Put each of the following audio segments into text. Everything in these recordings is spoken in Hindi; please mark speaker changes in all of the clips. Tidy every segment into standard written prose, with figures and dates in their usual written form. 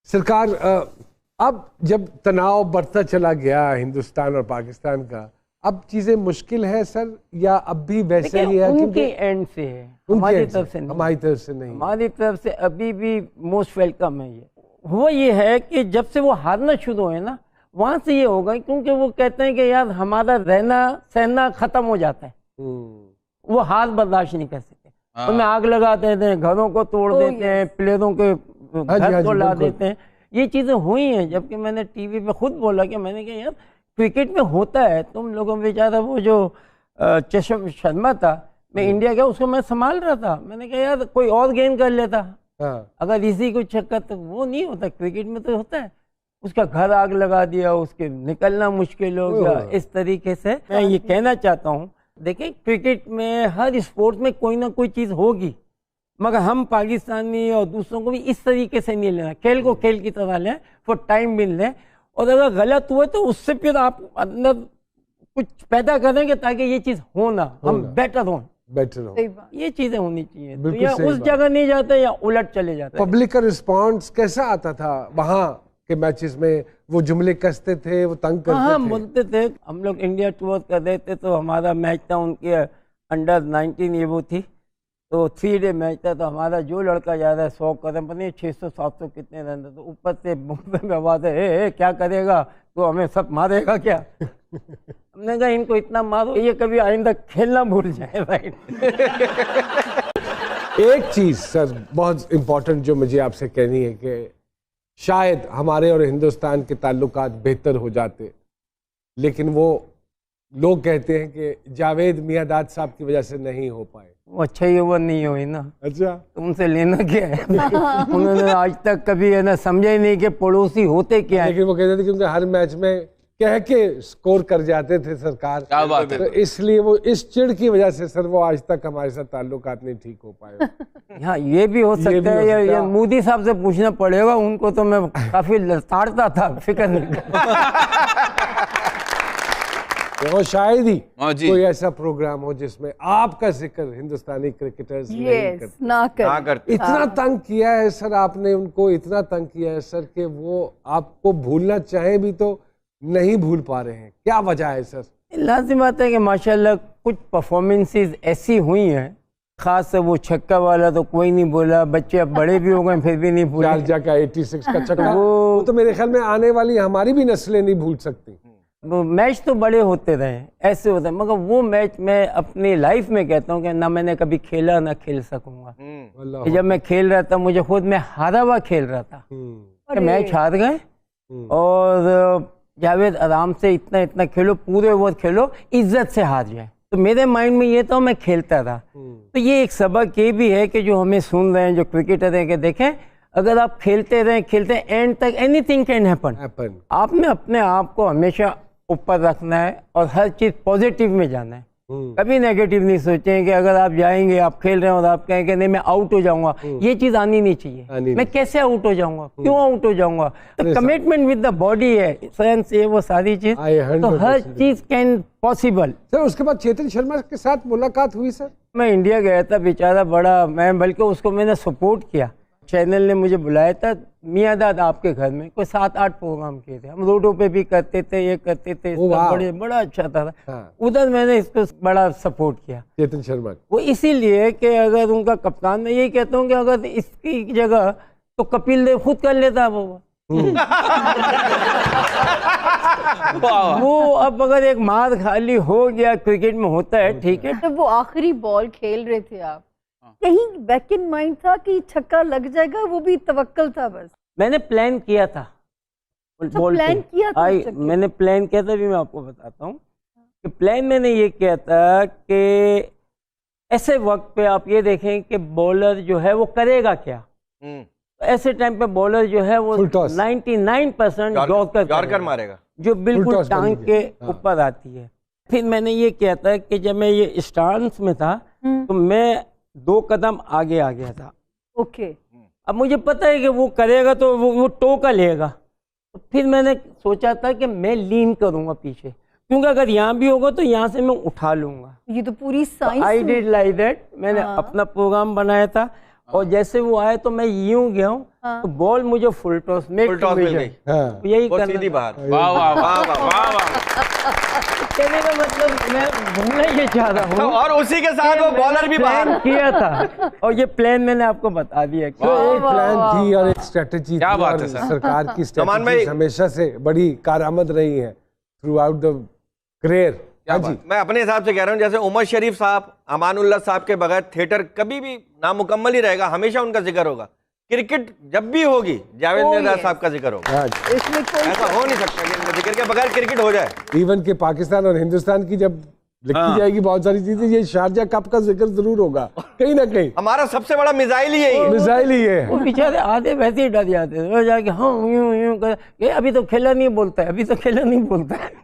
Speaker 1: सरकार अब जब तनाव बढ़ता चला गया हिंदुस्तान और पाकिस्तान का, अब चीजें मुश्किल है सर, या अब भी वैसे ही है?
Speaker 2: उनके एंड से है, हमारी तरफ से नहीं।
Speaker 1: हमारी तरफ से नहीं,
Speaker 2: हमारी तरफ से अभी भी मोस्ट वेलकम है। ये वो ये है कि जब से वो हारना शुरू हुए ना, वहां से ये होगा, क्योंकि वो कहते हैं कि यार हमारा रहना सहना खत्म हो जाता है। वो हार बर्दाश्त नहीं कर सकते, उनमें आग लगा देते हैं, घरों को तोड़ देते हैं, प्लेयरों के घर को ला देते हैं। ये चीजें हुई हैं। जबकि मैंने टीवी पे खुद बोला कि मैंने कहा यार क्रिकेट में होता है, तुम लोगों में बेचारा वो जो चशम शर्मा था, मैं इंडिया गया उसको मैं संभाल रहा था, मैंने कहा यार कोई और गेम कर लेता। अगर इसी को चक्कर, तो वो नहीं होता, क्रिकेट में तो होता है। उसका घर आग लगा दिया, उसके निकलना मुश्किल हो गया। इस तरीके से मैं ये कहना चाहता हूँ, देखिए क्रिकेट में हर स्पोर्ट में कोई ना कोई चीज होगी, मगर हम पाकिस्तानी और दूसरों को भी इस तरीके से नहीं लेना। खेल को खेल की तरह लें, फॉर टाइम मिल लें, और अगर गलत हुए तो उससे फिर आप अंदर कुछ पैदा करेंगे ताकि ये चीज हो ना, हम बेटर हो। ये चीजें होनी चाहिए। तो या उस जगह नहीं जाते या उलट चले जाते।
Speaker 1: पब्लिक का रिस्पॉन्स कैसा आता था वहाँ के मैचेस में? वो जुमले कसते थे, वो तंग करते थे?
Speaker 2: बोलते थे। हम लोग इंडिया टूर कर रहे थे, तो हमारा मैच था उनके अंडर 19 ये वो थी, तो 3 डे मैच था। तो हमारा जो लड़का जा रहा है 100 कदम पर नहीं, 600-700 कितने रन, तो ऊपर से मुंबई में आवाज है, क्या करेगा तो हमें सब मारेगा क्या? हमने कहा इनको इतना मारो ये कभी आइंदा खेलना भूल जाए। राइट।
Speaker 1: एक चीज सर बहुत इम्पोर्टेंट जो मुझे आपसे कहनी है कि शायद हमारे और हिंदुस्तान के ताल्लुकात बेहतर हो जाते, लेकिन वो लोग कहते हैं कि जावेद मियांदाद साहब की वजह से नहीं हो पाए।
Speaker 2: वो अच्छा ही वो नहीं हुई ना।
Speaker 1: अच्छा,
Speaker 2: तुमसे लेना क्या है? उन्होंने आज तक कभी है ना समझा ही नहीं कि पड़ोसी होते क्या है।
Speaker 1: लेकिन वो कहते थे क्योंकि हर मैच में कह के स्कोर कर जाते थे सरकार।
Speaker 3: क्या बात है?
Speaker 1: तो इसलिए वो इस चिढ़ की वजह से सर वो आज तक हमारे साथ ताल्लुकात नहीं ठीक हो पाए।
Speaker 2: हाँ, ये भी हो सकता है। ये मोदी साहब से पूछना पड़ेगा, उनको तो मैं काफी लताड़ता था, फिक्र नहीं।
Speaker 1: वो शायद ही कोई ऐसा प्रोग्राम हो जिसमें आपका जिक्र हिंदुस्तानी क्रिकेटर्स
Speaker 3: ना करते।
Speaker 1: इतना तंग किया है सर आपने उनको, इतना तंग किया है सर कि वो आपको भूलना चाहे भी तो नहीं भूल पा रहे हैं। क्या वजह है सर?
Speaker 2: लाजिम बात है कि माशाल्लाह कुछ परफॉर्मेंसेस ऐसी हुई हैं, खास से वो छक्का वाला तो कोई नहीं बोला, बच्चे अब बड़े भी हो गए फिर भी नहीं भूले।
Speaker 1: शारजा का 86 का छक्का, वो तो मेरे ख्याल में आने वाली हमारी भी नस्लें नहीं भूल सकती।
Speaker 2: वो मैच तो बड़े होते रहे, ऐसे होते हैं, मगर वो मैच मैं अपनी लाइफ में कहता हूँ कि ना मैंने कभी खेला ना खेल सकूंगा। जब मैं खेल रहा था, मुझे खुद में हारा हुआ खेल रहा था, मैच हार गए और जावेद आराम से इतना इतना खेलो, पूरे ओवर खेलो, इज्जत से हार जाए। तो मेरे माइंड में ये था, मैं खेलता था। तो ये एक सबक ये भी है कि जो हमें सुन रहे हैं, जो क्रिकेटर हैं, कि देखें अगर आप खेलते रहें एंड तक एनीथिंग कैन हैपन। आपने अपने आप को हमेशा ऊपर रखना है और हर चीज पॉजिटिव में जाना है। कभी नेगेटिव नहीं सोचें कि अगर आप जाएंगे, आप खेल रहे हैं और आप कहें कि नहीं मैं आउट हो जाऊंगा, ये चीज आनी नहीं चाहिए। मैं कैसे आउट हो जाऊंगा, क्यों आउट हो जाऊंगा? तो कमिटमेंट विद द बॉडी है, सेंस ये वो सारी चीज, तो हर चीज कैन पॉसिबल।
Speaker 1: सर उसके बाद चेतन शर्मा के साथ मुलाकात हुई सर?
Speaker 2: मैं इंडिया गया था, बेचारा बड़ा, मैं बल्कि उसको मैंने सपोर्ट किया। चैनल ने मुझे बुलाया था, मियांदाद आपके घर में कोई 7-8 प्रोग्राम किए थे, हम रोडों पे भी करते थे, ये करते थे, बड़ा अच्छा था। उधर मैंने इसको बड़ा सपोर्ट किया,
Speaker 1: चेतन शर्मा।
Speaker 2: वो इसीलिए कि अगर उनका कप्तान, मैं यही कहता हूँ कि अगर इसकी जगह तो कपिल देव खुद कर लेता वो। वो अब अगर एक मार खाली हो गया, क्रिकेट में होता है, ठीक है।
Speaker 4: जब वो आखिरी बॉल खेल रहे थे, आप कहीं बैक इन माइंड था कि छक्का लग जाएगा? वो भी तवक्कल था बस?
Speaker 2: मैंने प्लान किया था,
Speaker 4: प्लान किया था?
Speaker 2: मैंने प्लान किया था भी, मैं आपको बताता हूँ कि प्लान मैंने ये किया था कि ऐसे वक्त पे आप ये देखें कि बॉलर जो है वो करेगा क्या। ऐसे टाइम पे बॉलर जो है वो 99%
Speaker 3: यॉर्कर मारेगा,
Speaker 2: जो बिल्कुल टांग के ऊपर आती है। फिर मैंने ये किया था कि जब मैं ये स्टांस में था तो मैं 2 कदम आगे आ गया था।
Speaker 4: ओके।
Speaker 2: अब मुझे पता है कि वो करेगा तो वो टोका लेगा, तो फिर मैंने सोचा था कि मैं लीन करूंगा पीछे, क्योंकि अगर यहाँ भी होगा तो यहाँ से मैं उठा लूंगा।
Speaker 4: ये तो पूरी science.
Speaker 2: I did like that. मैंने अपना प्रोग्राम बनाया था और जैसे वो आए तो मैं यूं गया हूँ, तो बॉल मुझे फुल टॉस
Speaker 3: मिल गई।
Speaker 2: यही
Speaker 3: बहुत
Speaker 2: करना
Speaker 3: सीधी
Speaker 2: था।
Speaker 3: बाहर।
Speaker 5: वाह वाह वाह वाह वाह वाह।
Speaker 2: कहने का मतलब मैं बोलना ये चाह रहा हूँ,
Speaker 3: और उसी के साथ वो बॉलर भी बाहर।
Speaker 2: प्लान किया था और ये प्लान मैंने आपको बता दिया।
Speaker 1: तो एक प्लान थी और एक स्ट्रेटेजी
Speaker 5: क्या
Speaker 1: थी,
Speaker 5: बात
Speaker 1: और
Speaker 5: है सर।
Speaker 1: सरकार की
Speaker 3: अमान भाई।
Speaker 1: स्ट्रेटेजी हमेशा से बड़ी कारआमद रही है थ्रू आउट द करियर। हाँ जी,
Speaker 3: मैं अपने हिसाब से कह रहा हूँ, जैसे उमर शरीफ साहब, अमानुल्लाह साहब के बगैर थिएटर कभी भी नामुकम्मल ही रहेगा, हमेशा उनका जिक्र होगा। क्रिकेट जब भी होगी जावेद मिर्जा साहब का जिक्र होगा।
Speaker 1: हाँ जी।
Speaker 4: इसमें कोई
Speaker 3: ऐसा हो नहीं सकता कि इनके जिक्र के बगैर क्रिकेट हो जाए।
Speaker 1: इवन के पाकिस्तान और हिंदुस्तान की जब लिखी जाएगी बहुत सारी चीजें, ये शारजा कप का जिक्र जरूर होगा कहीं ना कहीं।
Speaker 3: हमारा सबसे बड़ा मिसाइल ही यही है।
Speaker 1: मिसाइल ही है।
Speaker 2: वो बेचारे आधे वैसे ही डर जाते थे, वो जाके हाँ यूं यूं कर, ये अभी तो खेला नहीं बोलता है, अभी तो खेला नहीं बोलता है।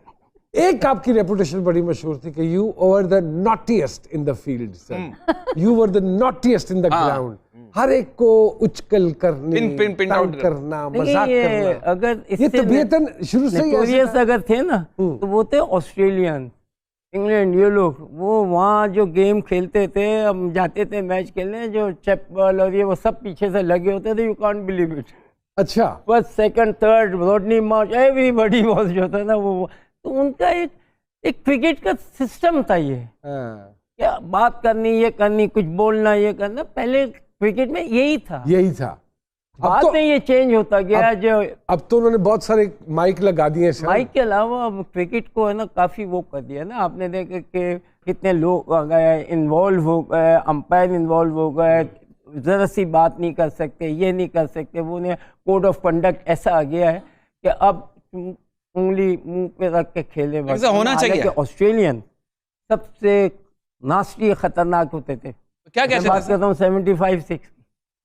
Speaker 1: एक आपकी रेपुटेशन बड़ी मशहूर थी कि you were the naughtiest in the field sir, you were the naughtiest in the ground. हर एक को उचकल करने,
Speaker 5: पिन
Speaker 1: तंग
Speaker 5: आउट
Speaker 1: करना, मजाक
Speaker 2: ये
Speaker 1: करना,
Speaker 2: अगर
Speaker 1: ये तबीयतन शुरू से ही ऐसा
Speaker 2: नोटोरियस
Speaker 1: था।
Speaker 2: अगर थे ना तो वो थे ऑस्ट्रेलियन, इंग्लैंड, ये लोग वो वहाँ जो गेम खेलते थे, हम जाते थे मैच खेलने, जो चैपल और ये वो सब पीछे से लगे होते थे, यू कांट बिलीव इट।
Speaker 1: अच्छा,
Speaker 2: first second third रोडनी March everybody was जो था ना वो तो उनका एक क्रिकेट का सिस्टम था ये।
Speaker 1: हाँ,
Speaker 2: क्या बात करनी, ये करनी, कुछ बोलना, ये करना, पहले क्रिकेट में यही था।
Speaker 1: यही था। अब
Speaker 2: बाद
Speaker 1: तो
Speaker 2: में ये चेंज होता गया। जो
Speaker 1: अब तो उन्होंने बहुत सारे माइक लगा दिए हैं शायद।
Speaker 2: माइक के अलावा अब क्रिकेट को है ना काफी वो कर दिया ना, आपने देखा कि कितने लोग आ गए, इन्वॉल्व हो गए, अंपायर इन्वॉल्व हो गए, जरा सी बात नहीं कर सकते, ये नहीं कर सकते, वो नहीं, कोड ऑफ कंडक्ट ऐसा आ गया है कि अब उंगली मुंह पे रख के खेले।
Speaker 5: ऐसा होना चाहिए।
Speaker 2: ऑस्ट्रेलियन सबसे नास्टी खतरनाक होते थे।
Speaker 5: क्या
Speaker 2: मैं
Speaker 5: कहते
Speaker 2: बात
Speaker 5: थे?
Speaker 2: करता हूँ 75-6।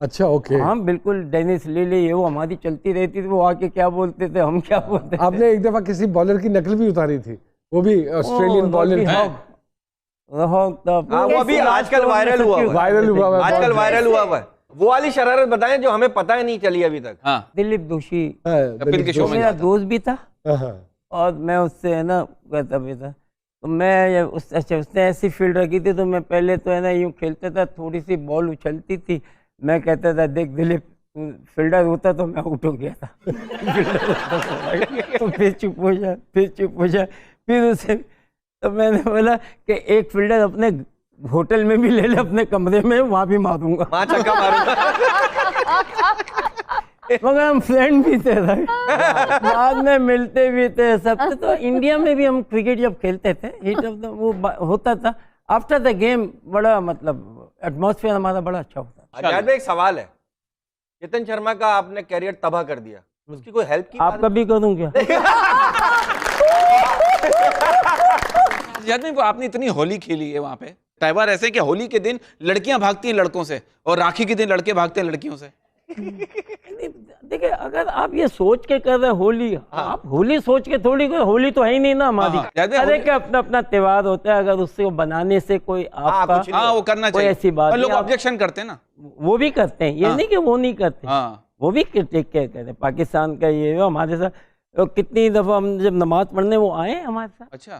Speaker 1: अच्छा, ओके।
Speaker 2: हाँ बिल्कुल, डेनिस लिली ये वो हमारी चलती रहती थी, वो आके क्या बोलते थे, हम क्या बोलते थे।
Speaker 1: आपने एक दफा किसी बॉलर की नकल भी उतारी थी, वो भी ऑस्ट्रेलियन बॉलर।
Speaker 3: हाँ, वो अभी आजकल वायरल हुआ हुआ है।
Speaker 1: वायरल हुआ हुआ है।
Speaker 3: आजकल वायरल हुआ हुआ है। वो वाली शरारत बताएं जो हमें पता ही नहीं चली अभी तक।
Speaker 5: हाँ,
Speaker 2: दिलीप दोषी
Speaker 1: हाँ,
Speaker 5: कपिल के शो में
Speaker 2: मेरा दोस्त भी था
Speaker 1: हाँ,
Speaker 2: और मैं उससे है ना कहता भी था, तो मैं उसने ऐसी फील्ड रखी थी तो मैं पहले तो है ना यूँ खेलता था, थोड़ी सी बॉल उछलती थी, मैं कहता था देख दिलीप फील्डर होता तो मैं आउट हो गया था। तो फिर चुप हो जा, फिर चुप हो जा, फिर उसे तो मैंने बोला कि एक फील्डर अपने होटल में भी ले ले, अपने कमरे में, वहां भी मारूंगा।
Speaker 3: वहां छक्का मारूंगा।
Speaker 2: मगर हम फ्रेंड भी थे भाई, बाद में मिलते भी थे सब थे। तो इंडिया में भी हम क्रिकेट जब खेलते थे, हिट ऑफ द वो होता था आफ्टर द गेम, बड़ा मतलब एटमॉस्फेयर हमारा बड़ा अच्छा होता था।
Speaker 3: आजाद भाई, एक सवाल है, चेतन शर्मा का आपने कैरियर तबाह कर दिया, उसकी कोई हेल्प की?
Speaker 2: आप कभी करूँ क्या?
Speaker 5: याद नहीं, आपने इतनी होली खेली है वहां पे, त्योहार ऐसे कि होली के दिन लड़कियां भागती हैं लड़कों से और राखी के दिन लड़के भागते हैं लड़कियों से।
Speaker 2: देखिए, अगर आप ये सोच के कर रहे होली, आप होली सोच के थोड़ी, कोई होली तो है ही नहीं ना हमारी।
Speaker 5: याद है,
Speaker 2: अरे क्या अपना अपना त्योहार होता है, अगर उससे बनाने से कोई आपका
Speaker 3: कुछ
Speaker 5: हाँ, वो करना
Speaker 2: कोई
Speaker 5: चाहिए।
Speaker 2: ऐसी बात
Speaker 5: और लोग
Speaker 2: नहीं, आप-
Speaker 5: ऑब्जेक्शन करते हैं ना।
Speaker 2: वो भी करते हैं, ये नहीं कि वो नहीं करते,
Speaker 5: हाँ,
Speaker 2: वो भी टेक केयर करते हैं। पाकिस्तान का ये हमारे साथ कितनी दफा हम जब नमाज पढ़ने वो आए हमारे साथ,
Speaker 5: अच्छा।